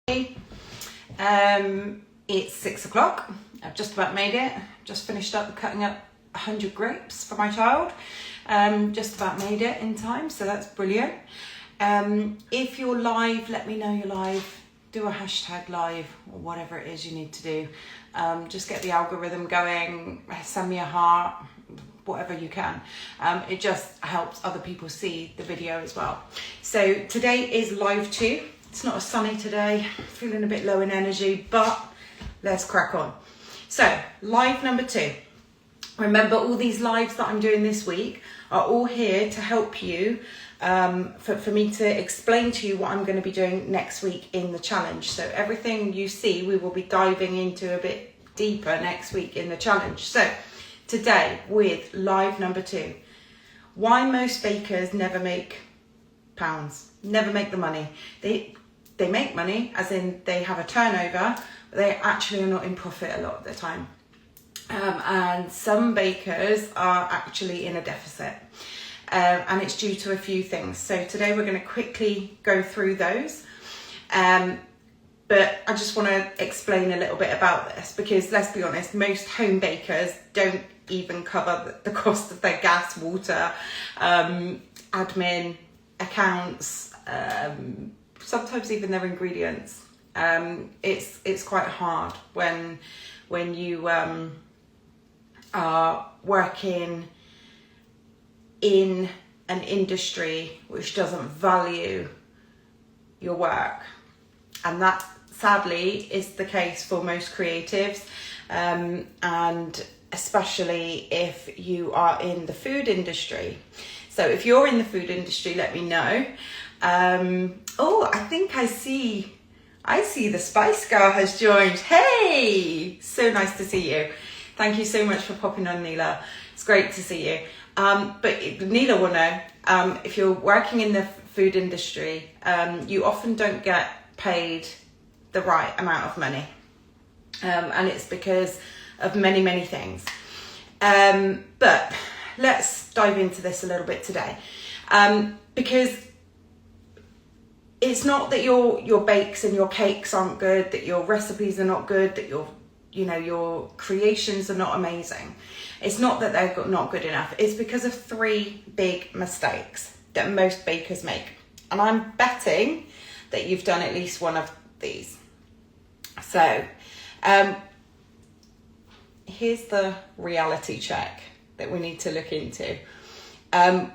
It's 6 o'clock. I've just about made it. Just finished up cutting up 100 grapes for my child. Just about made it in time, so that's brilliant. If you're live, let me know you're live. Do a hashtag live or whatever it is you need to do. Just get the algorithm going, send me a heart, whatever you can. It just helps other people see the video as well. So today is live 2. It's not as sunny today, feeling a bit low in energy, but let's crack on. So live number 2. Remember, all these lives that I'm doing this week are all here to help you, for me to explain to you what I'm going to be doing next week in the challenge. So everything you see, we will be diving into a bit deeper next week in the challenge. So today with live number 2, why most bakers never make pounds, never make the money. They make money, as in they have a turnover, but they actually are not in profit a lot of the time. And some bakers are actually in a deficit. And it's due to a few things. So today we're going to quickly go through those. But I just want to explain a little bit about this, because let's be honest, most home bakers don't even cover the cost of their gas, water, admin, accounts, sometimes even their ingredients. It's quite hard when you are working in an industry which doesn't value your work, and that sadly is the case for most creatives, and especially if you are in the food industry. So if you're in the food industry, let me know. Oh, I think I see the Spice Girl has joined. Hey, so nice to see you. Thank you so much for popping on, Neela. It's great to see you. But Neela will know, if you're working in the food industry, you often don't get paid the right amount of money. And it's because of many, many things. But let's dive into this a little bit today. Because it's not that your bakes and your cakes aren't good, that your recipes are not good, that your creations are not amazing. It's not that they're not good enough. It's because of 3 big mistakes that most bakers make. And I'm betting that you've done at least one of these. So here's the reality check that we need to look into.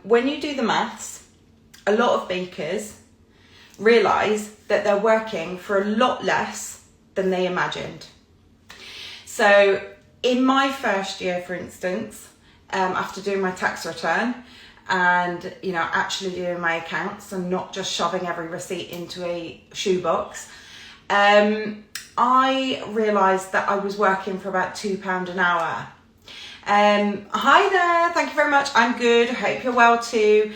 When you do the maths, a lot of bakers realise that they're working for a lot less than they imagined. So in my first year, for instance, after doing my tax return and, actually doing my accounts and not just shoving every receipt into a shoebox, I realised that I was working for about £2 an hour. Hi there, thank you very much. I'm good, hope you're well too.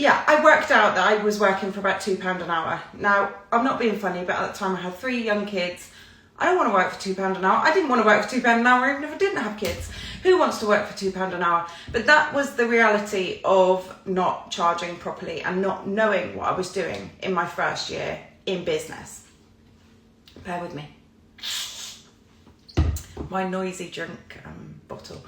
Yeah, I worked out that I was working for about £2 an hour. Now, I'm not being funny, but at the time I had 3 young kids. I don't want to work for £2 an hour. I didn't want to work for £2 an hour even if I didn't have kids. Who wants to work for £2 an hour? But that was the reality of not charging properly and not knowing what I was doing in my first year in business. Bear with me. My noisy drink bottle.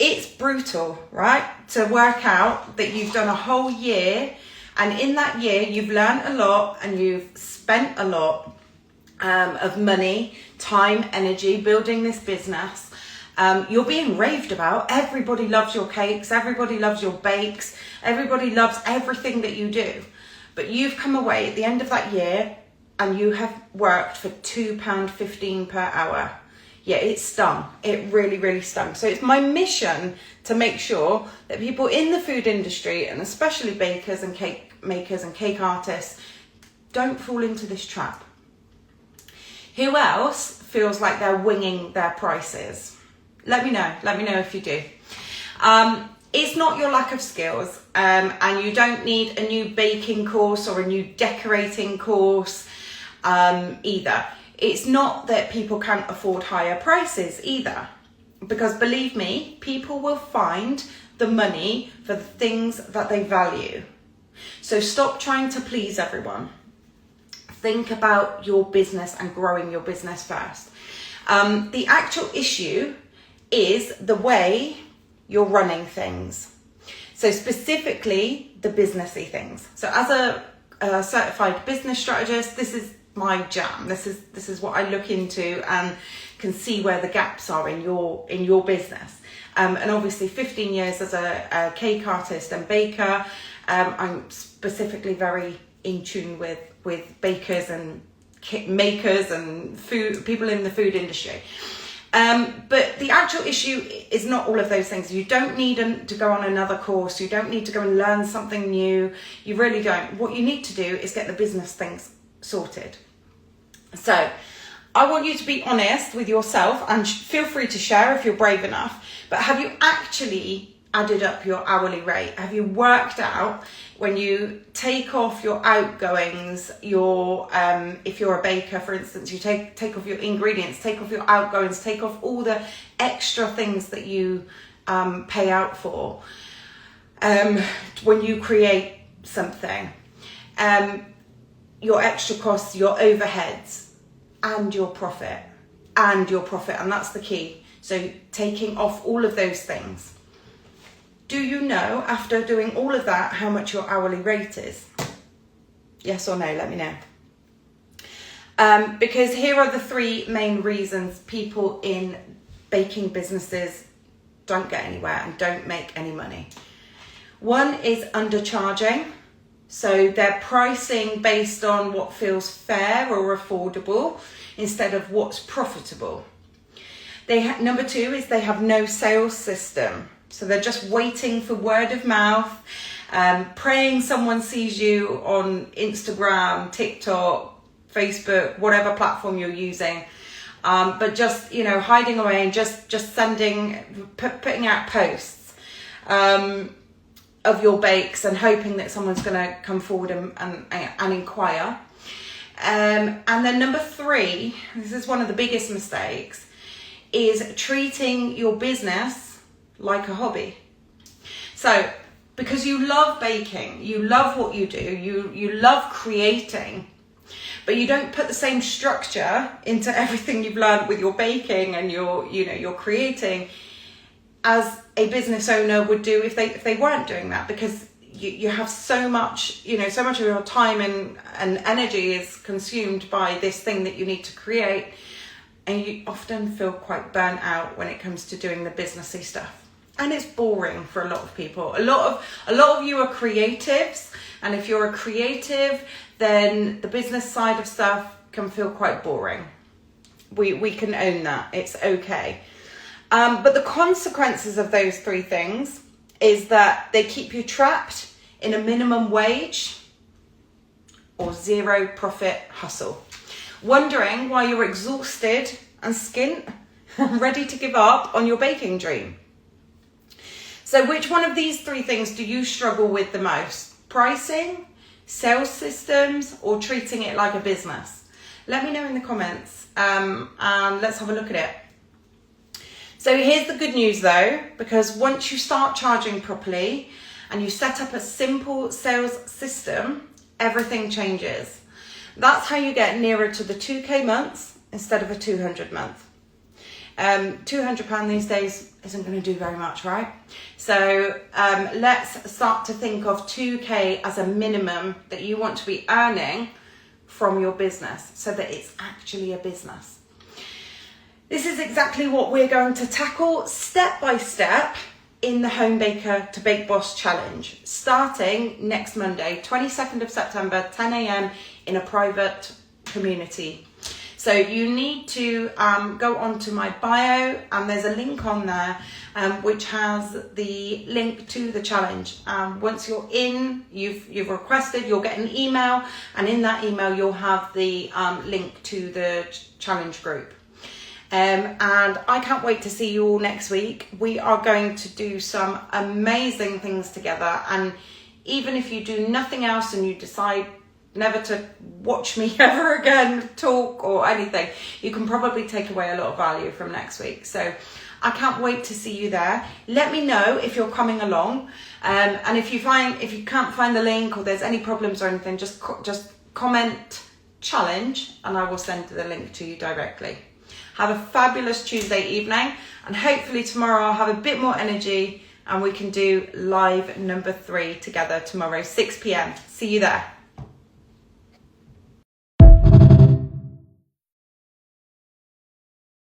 It's brutal, right? To work out that you've done a whole year, and in that year you've learned a lot and you've spent a lot of money, time, energy building this business. You're being raved about. Everybody loves your cakes, everybody loves your bakes, everybody loves everything that you do. But you've come away at the end of that year and you have worked for £2.15 per hour. Yeah, it stung. It really, really stung. So it's my mission to make sure that people in the food industry, and especially bakers and cake makers and cake artists, don't fall into this trap. Who else feels like they're winging their prices? Let me know. Let me know if you do. It's not your lack of skills, and you don't need a new baking course or a new decorating course either. It's not that people can't afford higher prices either, because believe me, people will find the money for the things that they value. So stop trying to please everyone. Think about your business and growing your business first. The actual issue is the way you're running things. So specifically the businessy things. So as a certified business strategist, this is my jam. This is what I look into and can see where the gaps are in your business. And obviously 15 years as a cake artist and baker, I'm specifically very in tune with bakers and cake makers and food people in the food industry. But the actual issue is not all of those things. You don't need to go on another course. You don't need to go and learn something new. You really don't. What you need to do is get the business things sorted. So I want you to be honest with yourself, and feel free to share if you're brave enough. But have you actually added up your hourly rate? Have you worked out, when you take off your outgoings, your if you're a baker, for instance, you take off your ingredients, take off your outgoings, take off all the extra things that you pay out for when you create something, your extra costs, your overheads, and your profit, and that's the key. So taking off all of those things. Do you know, after doing all of that, how much your hourly rate is? Yes or no, let me know. Because here are the three main reasons people in baking businesses don't get anywhere and don't make any money. One is undercharging. So they're pricing based on what feels fair or affordable instead of what's profitable. Number two is they have no sales system. So they're just waiting for word of mouth, praying someone sees you on Instagram, TikTok, Facebook, whatever platform you're using. But just, hiding away and just putting out posts of your bakes and hoping that someone's going to come forward and inquire. And then number three, this is one of the biggest mistakes, is treating your business like a hobby. So because you love baking, you love what you do, you love creating, but you don't put the same structure into everything you've learned with your baking and your creating as a business owner would do if they weren't doing that, because you have so much, so much of your time and energy is consumed by this thing that you need to create, and you often feel quite burnt out when it comes to doing the businessy stuff. And it's boring for a lot of people. A lot of you are creatives, and if you're a creative, then the business side of stuff can feel quite boring. We can own that. It's okay. But the consequences of those three things is that they keep you trapped in a minimum wage or zero profit hustle, wondering why you're exhausted and skint, ready to give up on your baking dream. So which one of these three things do you struggle with the most? Pricing, sales systems, or treating it like a business? Let me know in the comments, and let's have a look at it. So here's the good news though, because once you start charging properly and you set up a simple sales system, everything changes. That's how you get nearer to the 2K months instead of a 200 month. £200 these days isn't going to do very much, right? So let's start to think of 2K as a minimum that you want to be earning from your business so that it's actually a business. This is exactly what we're going to tackle step by step in the Home Baker to Bake Boss Challenge, starting next Monday, 22nd of September, 10 a.m. in a private community. So you need to go onto my bio, and there's a link on there which has the link to the challenge. Once you're in, you've requested, you'll get an email, and in that email you'll have the link to the challenge group. And I can't wait to see you all next week. We are going to do some amazing things together, and even if you do nothing else and you decide never to watch me ever again talk or anything, you can probably take away a lot of value from next week. So I can't wait to see you there. Let me know if you're coming along, and if you can't find the link or there's any problems or anything, just comment challenge and I will send the link to you directly. Have a fabulous Tuesday evening, and hopefully tomorrow I'll have a bit more energy and we can do live number 3 together tomorrow, 6 p.m. See you there.